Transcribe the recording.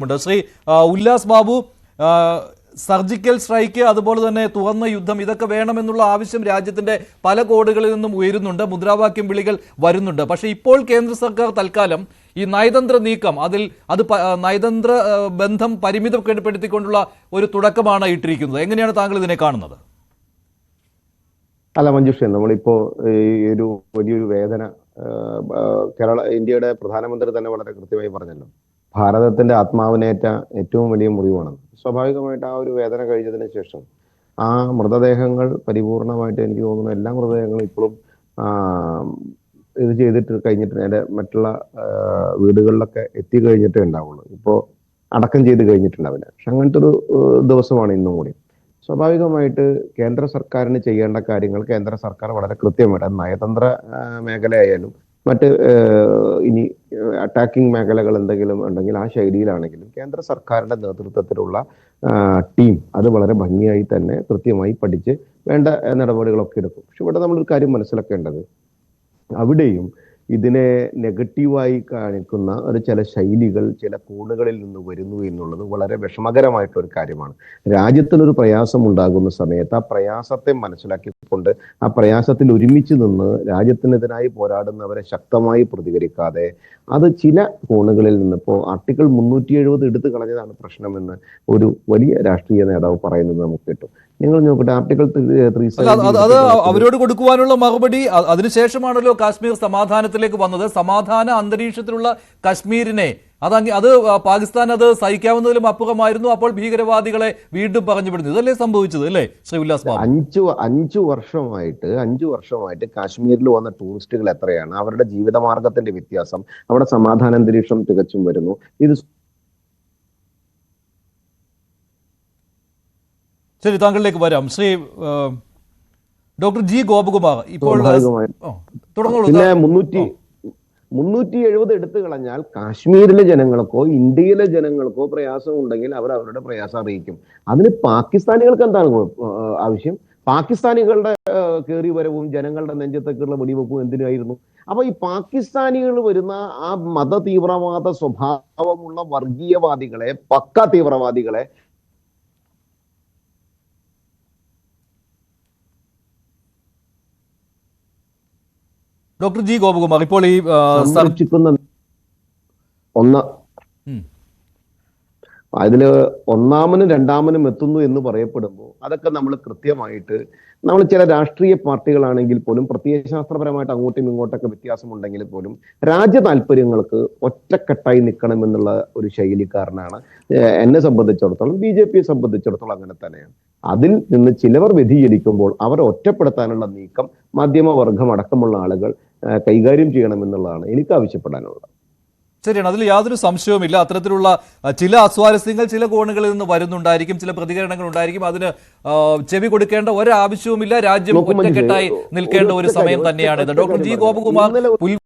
Shri Ullas Babu, surgical strike അതുപോലെ തന്നെ തുറന്ന യുദ്ധം ഇതൊക്കെ വേണമെന്നുള്ള ആവശ്യം രാജ്യത്തിന്റെ പല കോണുകളിൽ നിന്നും ഉയരുന്നുണ്ട്, മുദ്രാവാക്യം വിളികൾ വരുന്നുണ്ട്. പക്ഷേ ഇപ്പോൾ കേന്ദ്ര സർക്കാർ തൽക്കാലം ഈ നയതന്ത്ര നീക്കം അത് നയതന്ത്ര ബന്ധം പരിമിതപ്പെടുത്തിക്കൊണ്ടുള്ള ഒരു തുടക്കമാണ് ഇട്ടിരിക്കുന്നത്. എങ്ങനെയാണ് താങ്കൾ ഇതിനെ കാണുന്നത്? അല്ല മഞ്ജുഷ, നമ്മളിപ്പോ ഈ ഒരു വലിയൊരു വേദന ഇന്ത്യയുടെ പ്രധാനമന്ത്രി തന്നെ വളരെ കൃത്യമായി പറഞ്ഞല്ലോ, ഭാരതത്തിന്റെ ആത്മാവിനേറ്റ ഏറ്റവും വലിയ മുറിവാണ്. സ്വാഭാവികമായിട്ട് ആ ഒരു വേദന കഴിഞ്ഞതിന് ശേഷം ആ മൃതദേഹങ്ങൾ പരിപൂർണമായിട്ട് എനിക്ക് തോന്നുന്നു എല്ലാ മൃതദേഹങ്ങളും ഇപ്പോഴും ഇത് ചെയ്തിട്ട് കഴിഞ്ഞിട്ട് അതിന്റെ മറ്റുള്ള വീടുകളിലൊക്കെ എത്തിക്കഴിഞ്ഞിട്ടേ ഉണ്ടാവുള്ളൂ. ഇപ്പോൾ അടക്കം ചെയ്ത് കഴിഞ്ഞിട്ടുണ്ടാവില്ല. പക്ഷെ അങ്ങനത്തെ ഒരു ദിവസമാണ് ഇന്നും കൂടി. സ്വാഭാവികമായിട്ട് കേന്ദ്ര സർക്കാരിന് ചെയ്യേണ്ട കാര്യങ്ങൾ കേന്ദ്ര സർക്കാർ വളരെ കൃത്യമായിട്ട് നയതന്ത്ര മേഖലയായാലും മറ്റ് ഇനി അറ്റാക്കിംഗ് മേഖലകൾ എന്തെങ്കിലും ഉണ്ടെങ്കിൽ ആ ശൈലിയിലാണെങ്കിലും കേന്ദ്ര സർക്കാരിന്റെ നേതൃത്വത്തിലുള്ള ടീം അത് വളരെ ഭംഗിയായി തന്നെ കൃത്യമായി പഠിച്ച് വേണ്ട നടപടികളൊക്കെ എടുക്കും. പക്ഷെ ഇവിടെ നമ്മളൊരു കാര്യം മനസ്സിലാക്കേണ്ടത്, അവിടെയും ഇതിനെ നെഗറ്റീവായി കാണിക്കുന്ന ഒരു ചില ശൈലികൾ ചില കോണുകളിൽ നിന്ന് വരുന്നു എന്നുള്ളത് വളരെ വിഷമകരമായിട്ടൊരു കാര്യമാണ്. രാജ്യത്തിനൊരു പ്രയാസം ഉണ്ടാകുന്ന സമയത്ത് ആ പ്രയാസത്തെ മനസ്സിലാക്കിക്കൊണ്ട് ആ പ്രയാസത്തിൽ ഒരുമിച്ച് നിന്ന് രാജ്യത്തിനെതിരായി പോരാടുന്നവരെ ശക്തമായി പ്രതികരിക്കാതെ അത് ചില കോണുകളിൽ നിന്ന് ഇപ്പോൾ ആർട്ടിക്കിൾ 370 എടുത്തു കളഞ്ഞതാണ് പ്രശ്നമെന്ന് ഒരു വലിയ രാഷ്ട്രീയ നേതാവ് പറയുന്നത് നമുക്ക് കിട്ടും. നിങ്ങൾ നോക്കട്ടെ, ആർട്ടിക്കിൾ 370 അത് അവരോട് കൊടുക്കുവാനുള്ള മറുപടി അതിനുശേഷമാണല്ലോ കാശ്മീർ സമാധാനത്തിലേക്ക് വന്നത്. സമാധാന അന്തരീക്ഷത്തിലുള്ള കാശ്മീരിനെ അത് പാകിസ്ഥാൻ അത് സഹിക്കാവുന്നതിലും അപ്പുറമായിരുന്നു. അപ്പോൾ ഭീകരവാദികളെ വീണ്ടും പറഞ്ഞു വിടുന്നു. ഇതല്ലേ സംഭവിച്ചത്, അല്ലേ ശ്രീ ഉല്ലാസ് ബാബു? അഞ്ചു വർഷമായിട്ട് കാശ്മീരിൽ വന്ന ടൂറിസ്റ്റുകൾ എത്രയാണ്? അവരുടെ ജീവിതമാർഗത്തിന്റെ വ്യത്യാസം, അവിടെ സമാധാന അന്തരീക്ഷം തികച്ചും വരുന്നു. ഇത് ശരി, താങ്കളിലേക്ക് വരാം. ശ്രീ ഡോക്ടർ ജി ഗോപകുമാർ, ഇപ്പോൾ പിന്നെ 370 എടുത്തു കളഞ്ഞാൽ കാശ്മീരിലെ ജനങ്ങൾക്കോ ഇന്ത്യയിലെ ജനങ്ങൾക്കോ പ്രയാസം ഉണ്ടെങ്കിൽ അവർ അവരുടെ പ്രയാസം അറിയിക്കും. അതിന് പാകിസ്ഥാനികൾക്ക് എന്താണ് ആവശ്യം? പാകിസ്ഥാനികളുടെ കയറി വരവും ജനങ്ങളുടെ നെഞ്ചത്തേക്കുള്ള വെടിവെപ്പും എന്തിനായിരുന്നു? അപ്പൊ ഈ പാകിസ്ഥാനികൾ വരുന്ന ആ മത തീവ്രവാദ സ്വഭാവമുള്ള വർഗീയവാദികളെ, പക്ക തീവ്രവാദികളെ ഡോക്ടർ ജി ഗോപകുമാർ, ഇപ്പോൾ ഈ അതില് ഒന്നാമനും രണ്ടാമനും എത്തുന്നു എന്ന് പറയപ്പെടുമ്പോൾ അതൊക്കെ നമ്മൾ കൃത്യമായിട്ട് നമ്മൾ ചില രാഷ്ട്രീയ പാർട്ടികളാണെങ്കിൽ പോലും പ്രത്യയശാസ്ത്രപരമായിട്ട് അങ്ങോട്ടും ഇങ്ങോട്ടൊക്കെ വ്യത്യാസമുണ്ടെങ്കിൽ പോലും രാജ്യ താല്പര്യങ്ങൾക്ക് ഒറ്റക്കെട്ടായി നിൽക്കണം എന്നുള്ള ഒരു ശൈലിക്കാരനാണ്. എന്നെ സംബന്ധിച്ചിടത്തോളം BJPയെ സംബന്ധിച്ചിടത്തോളം അങ്ങനെ തന്നെയാണ്. അതിൽ നിന്ന് ചിലവർ വ്യതിചലിക്കുമ്പോൾ അവരെ ഒറ്റപ്പെടുത്താനുള്ള നീക്കം മാധ്യമവർഗം അടക്കമുള്ള ആളുകൾ കൈകാര്യം ചെയ്യണമെന്നുള്ളതാണ് എനിക്ക് ആവശ്യപ്പെടാനുള്ളത്. ശരിയാണ്, അതിൽ യാതൊരു സംശയവുമില്ല. അത്തരത്തിലുള്ള ചില അസ്വാരസ്യങ്ങൾ ചില കോണുകളിൽ നിന്ന് വരുന്നുണ്ടായിരിക്കും, ചില പ്രതികരണങ്ങൾ ഉണ്ടായിരിക്കും. അതിന് ചെവി കൊടുക്കേണ്ട ഒരാവശ്യവുമില്ല. രാജ്യം ഒറ്റക്കെട്ടായി നിൽക്കേണ്ട ഒരു സമയം തന്നെയാണിത്. Doctor G Gopakumar